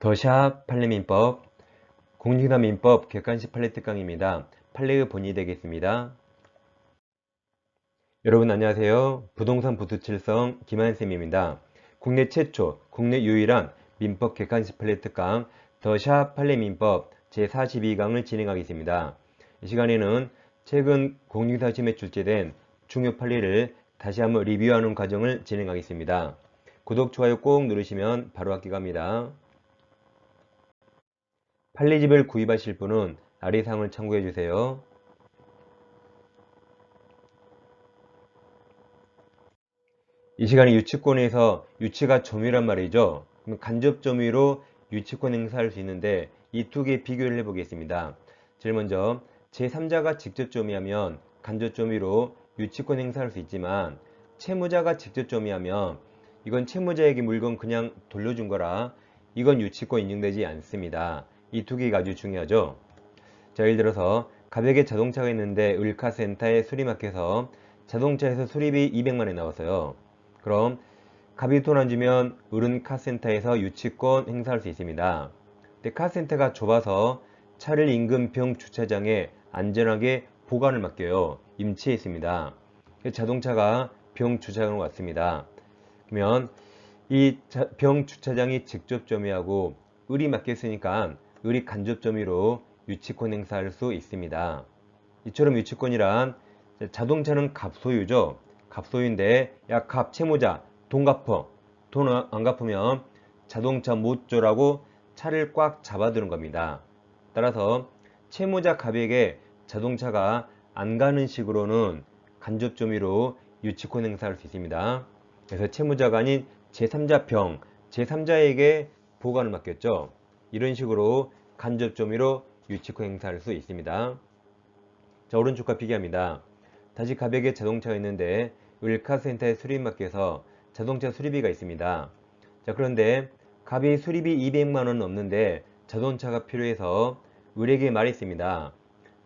더샵 판례민법 공직사민법 객관식 판례 특강입니다. 판례의 본이 되겠습니다. 여러분 안녕하세요. 부동산 부두칠성 김한쌤입니다. 국내 최초, 국내 유일한 민법 객관식 판례 특강 더샵 판례민법 제42강을 진행하겠습니다. 이 시간에는 최근 공직사시험에 출제된 중요 판례를 다시 한번 리뷰하는 과정을 진행하겠습니다. 구독, 좋아요 꼭 누르시면 바로 학기 갑니다. 판례집을 구입하실 분은 아래 사항을 참고해 주세요. 이 시간에 유치권에서 유치가 점유란 말이죠. 그럼 간접 점유로 유치권 행사할 수 있는데 이 두 개 비교를 해 보겠습니다. 제일 먼저 제3자가 직접 점유하면 간접 점유로 유치권 행사할 수 있지만 채무자가 직접 점유하면 이건 채무자에게 물건 그냥 돌려준 거라 이건 유치권 인정되지 않습니다. 이 두 개가 아주 중요하죠. 자, 예를 들어서 가볍게 자동차가 있는데 을카센터에 수리맡겨서 자동차에서 수리비 200만원이 나왔어요. 그럼 갑이 돈 안 주면 을은 카센터에서 유치권 행사할 수 있습니다. 근데 카센터가 좁아서 차를 인근 병 주차장에 안전하게 보관을 맡겨요. 임치해 있습니다. 자동차가 병 주차장으로 왔습니다. 그러면 이 병 주차장이 직접 점유하고 을이 맡겼으니까 을이 간접 점유로 유치권 행사할 수 있습니다. 이처럼 유치권이란 자동차는 갑소유죠. 갑소유인데 야 갑 채무자 돈 갚어. 돈 안 갚으면 자동차 못 줘라고 차를 꽉 잡아두는 겁니다. 따라서 채무자 갑에게 자동차가 안 가는 식으로는 간접 점유로 유치권 행사할 수 있습니다. 그래서 채무자가 아닌 제3자 병, 제3자에게 보관을 맡겼죠. 이런 식으로 간접 점유로 유치권 행사할 수 있습니다. 자, 오른쪽과 비교합니다. 다시 갑에게 자동차가 있는데 을카센터에 수리비 맡겨서 자동차 수리비가 있습니다. 자, 그런데 갑이 수리비 200만원 없는데 자동차가 필요해서 을에게 말했습니다.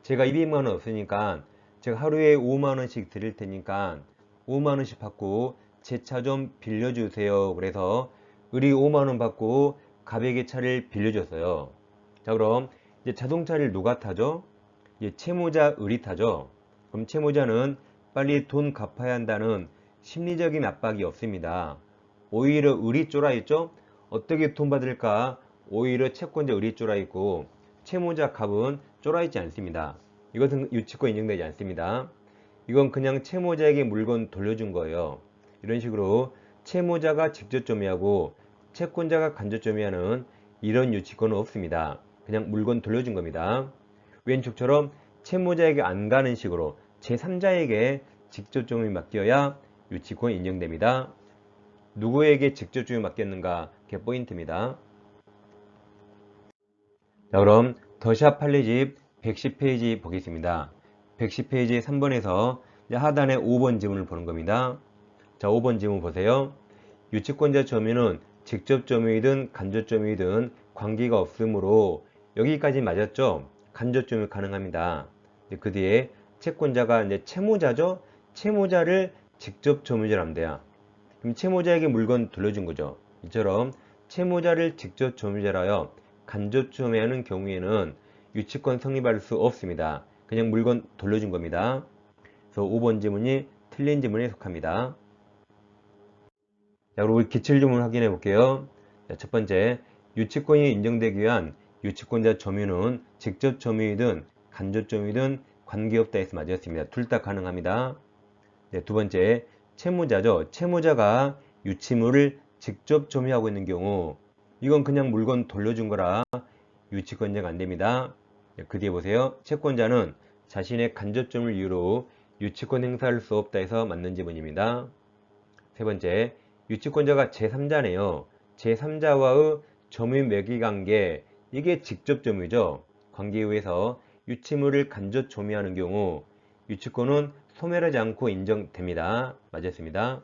제가 200만원 없으니까 제가 하루에 5만원씩 드릴 테니까 5만원씩 받고 제 차 좀 빌려주세요. 그래서 을이 5만원 받고 갑에게 차를 빌려줬어요. 자, 그럼 이제 자동차를 누가 타죠? 이제 채무자 을이 타죠. 그럼 채무자는 빨리 돈 갚아야 한다는 심리적인 압박이 없습니다. 오히려 을이 쫄아있죠. 어떻게 돈 받을까? 오히려 채권자 을이 쫄아있고 채무자 갑은 쫄아있지 않습니다. 이것은 유치권 인정되지 않습니다. 이건 그냥 채무자에게 물건 돌려준 거예요. 이런 식으로 채무자가 직접 점유하고 채권자가 간접 점유하는 이런 유치권은 없습니다. 그냥 물건 돌려준 겁니다. 왼쪽처럼 채무자에게 안 가는 식으로 제3자에게 직접 점유 맡겨야 유치권 인정됩니다. 누구에게 직접 점유 맡겼는가? 그게 포인트입니다. 자, 그럼 더샵 판례집 110페이지 보겠습니다. 110페이지 3번에서 하단에 5번 지문을 보는 겁니다. 자, 5번 지문 보세요. 유치권자 점유는 직접 점유이든 간접 점유이든 관계가 없으므로 여기까지 맞았죠? 간접 점유 가능합니다. 그 뒤에 채권자가 이제 채무자죠? 채무자를 직접 점유자로 하면 돼요. 그럼 채무자에게 물건 돌려준 거죠. 이처럼 채무자를 직접 점유자로 하여 간접 점유하는 경우에는 유치권 성립할 수 없습니다. 그냥 물건 돌려준 겁니다. 그래서 5번 지문이 틀린 지문에 속합니다. 자, 그리고 기출주문 확인해 볼게요. 자, 첫 번째, 유치권이 인정되기 위한 유치권자 점유는 직접 점유이든 간접 점유이든 관계없다 해서 맞았습니다. 둘 다 가능합니다. 네, 두 번째, 채무자죠. 채무자가 유치물을 직접 점유하고 있는 경우 이건 그냥 물건 돌려준 거라 유치권 인정 안 됩니다. 네, 그 뒤에 보세요. 채권자는 자신의 간접 점유를 이유로 유치권 행사할 수 없다 해서 맞는 지문입니다. 세 번째, 유치권자가 제3자네요. 제3자와의 점유 매기 관계, 이게 직접 점유죠. 관계에 의해서 유치물을 간접 점유하는 경우 유치권은 소멸하지 않고 인정됩니다. 맞았습니다.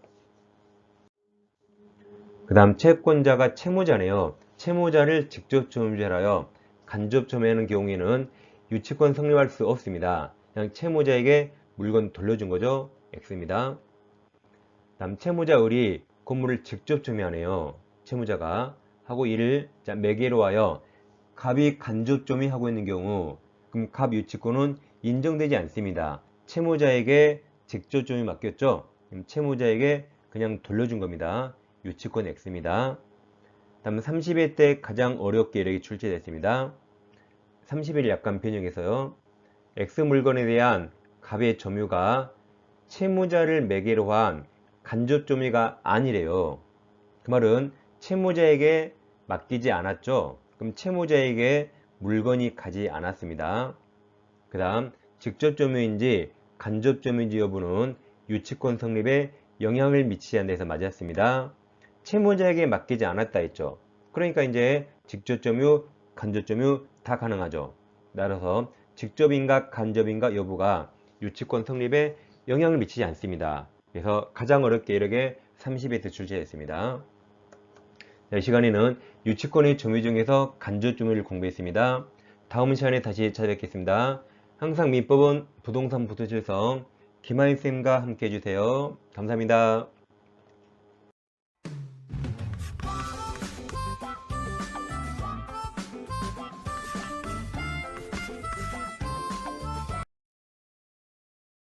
그 다음 채권자가 채무자네요. 채무자를 직접 점유자라여 간접 점유하는 경우에는 유치권 성립할 수 없습니다. 그냥 채무자에게 물건 돌려준 거죠. X입니다. 다음 채무자 을이 건물을 직접 점유하네요. 채무자가 하고 이를 매개로 하여 갑이 간접점이 하고 있는 경우, 그럼 갑 유치권은 인정되지 않습니다. 채무자에게 직접점이 맡겼죠. 그럼 채무자에게 그냥 돌려준 겁니다. 유치권 X입니다. 다음 30회 때 가장 어렵게 이렇게 출제됐습니다. 30일 약간 변형해서요. X 물건에 대한 갑의 점유가 채무자를 매개로 한 간접점유가 아니래요. 그 말은 채무자에게 맡기지 않았죠. 그럼 채무자에게 물건이 가지 않았습니다. 그 다음 직접점유인지 간접점유인지 여부는 유치권 성립에 영향을 미치지 않는 데서 맞았습니다. 채무자에게 맡기지 않았다 했죠. 그러니까 이제 직접점유, 간접점유 다 가능하죠. 따라서 직접인가 간접인가 여부가 유치권 성립에 영향을 미치지 않습니다. 그래서 가장 어렵게 이렇게 30에서 출제했습니다. 이 시간에는 유치권의 점유 중에서 간접점유를 공부했습니다. 다음 시간에 다시 찾아뵙겠습니다. 항상 민법은 부동산 부투실성 김하인쌤과 함께 해주세요. 감사합니다.